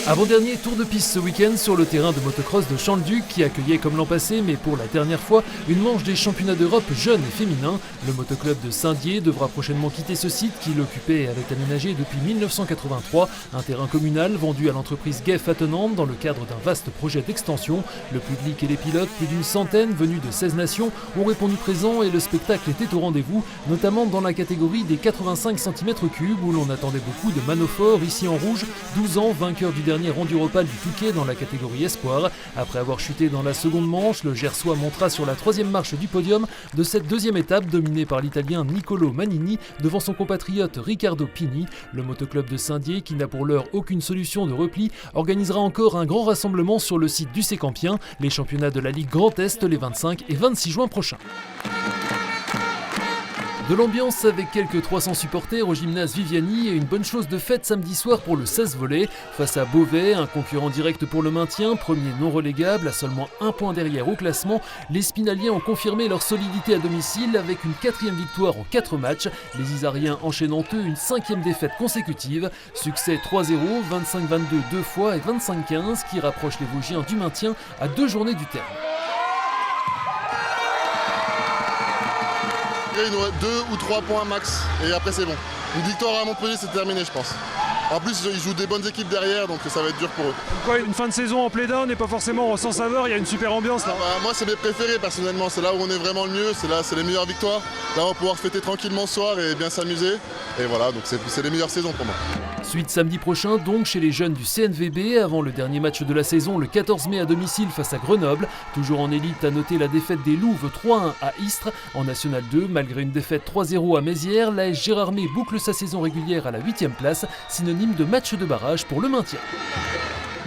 Avant-dernier tour de piste ce week-end sur le terrain de motocross de Champ-le-Duc qui accueillait comme l'an passé, mais pour la dernière fois, une manche des championnats d'Europe jeunes et féminins. Le motoclub de Saint-Dié devra prochainement quitter ce site qui l'occupait et avait aménagé depuis 1983, un terrain communal vendu à l'entreprise Geff attenante dans le cadre d'un vaste projet d'extension. Le public et les pilotes, plus d'une centaine venus de 16 nations, ont répondu présent et le spectacle était au rendez-vous, notamment dans la catégorie des 85 cm3 où l'on attendait beaucoup de Manofort, ici en rouge, 12 ans, vainqueur du dernier Enduropal du Touquet dans la catégorie Espoir. Après avoir chuté dans la seconde manche, le Gersois montera sur la troisième marche du podium de cette deuxième étape dominée par l'Italien Niccolo Manini devant son compatriote Riccardo Pini. Le motoclub de Saint-Dié, qui n'a pour l'heure aucune solution de repli, organisera encore un grand rassemblement sur le site du Sécampien, les championnats de la Ligue Grand Est les 25 et 26 juin prochains. De l'ambiance avec quelques 300 supporters au gymnase Viviani et une bonne chose de fête samedi soir pour le 16 volley. Face à Beauvais, un concurrent direct pour le maintien, premier non relégable à seulement un point derrière au classement, les Spinaliens ont confirmé leur solidité à domicile avec une 4e victoire en 4 matchs. Les Isariens enchaînant eux une 5e défaite consécutive. Succès 3-0, 25-22 deux fois et 25-15 qui rapproche les Vosgiens du maintien à 2 journées du terme. Il nous reste 2 ou 3 points max et après c'est bon. Une victoire à Montpellier, c'est terminé je pense. En plus ils jouent des bonnes équipes derrière donc ça va être dur pour eux. Pourquoi une fin de saison en play-down n'est pas forcément sans saveur, il y a une super ambiance là. Moi c'est mes préférés personnellement, c'est là où on est vraiment le mieux, c'est les meilleures victoires. Là on va pouvoir fêter tranquillement ce soir et bien s'amuser. Et voilà, donc c'est les meilleures saisons pour moi. Suite samedi prochain donc chez les jeunes du CNVB avant le dernier match de la saison le 14 mai à domicile face à Grenoble. Toujours en élite à noter la défaite des Louves 3-1 à Istres. En National 2, malgré une défaite 3-0 à Mézières, l'AS Gérardmer boucle sa saison régulière à la 8e place, synonyme de match de barrage pour le maintien.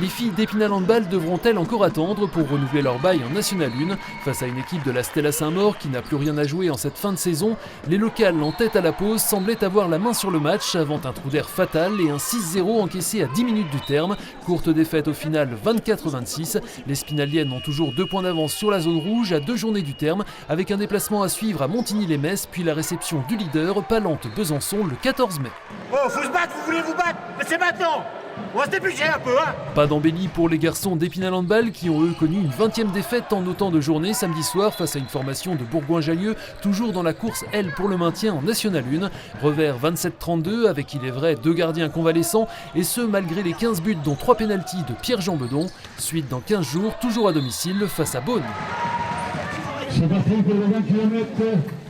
Les filles d'Épinal Handball devront-elles encore attendre pour renouveler leur bail en National 1 face à une équipe de la Stella Saint-Maur qui n'a plus rien à jouer en cette fin de saison? Les locales en tête à la pause semblaient avoir la main sur le match avant un trou d'air fatal et un 6-0 encaissé à 10 minutes du terme. Courte défaite au final 24-26. Les Spinaliennes ont toujours 2 points d'avance sur la zone rouge à 2 journées du terme avec un déplacement à suivre à Montigny-les-Metz puis la réception du leader Palante-Besançon le 14 mai. Oh, faut se battre, vous voulez vous battre, mais c'est maintenant! On va se dépêcher un peu, hein! Pas d'embellie pour les garçons d'Épinal Handball qui ont eux connu une 20e défaite en autant de journées samedi soir face à une formation de Bourgoin-Jallieu, toujours dans la course elle pour le maintien en National 1. Revers 27-32 avec il est vrai 2 gardiens convalescents et ce malgré les 15 buts dont 3 pénaltys de Pierre-Jean Bedon. Suite dans 15 jours, toujours à domicile face à Beaune.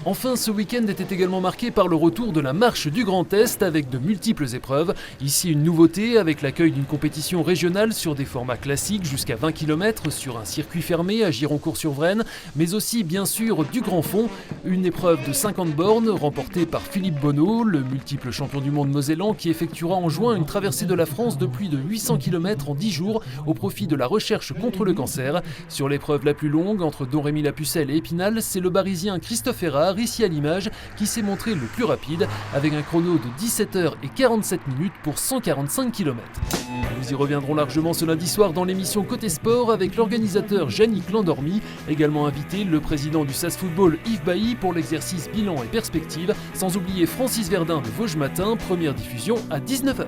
Enfin, ce week-end était également marqué par le retour de la marche du Grand Est avec de multiples épreuves. Ici, une nouveauté avec l'accueil d'une compétition régionale sur des formats classiques jusqu'à 20 km sur un circuit fermé à Gironcourt-sur-Vraine, mais aussi bien sûr du grand fond, une épreuve de 50 bornes remportée par Philippe Bonneau, le multiple champion du monde mosellan qui effectuera en juin une traversée de la France de plus de 800 km en 10 jours au profit de la recherche contre le cancer. Sur l'épreuve la plus longue entre Domrémy-la-Pucelle et Épinal, c'est le Barisien Christophe Errard, ici à l'image, qui s'est montré le plus rapide avec un chrono de 17h47 pour 145 km. Nous y reviendrons largement ce lundi soir dans l'émission Côté Sport avec l'organisateur Yannick Landormy, également invité le président du SAS Football Yves Bailly pour l'exercice bilan et perspective, sans oublier Francis Verdun de Vosges Matin, première diffusion à 19h.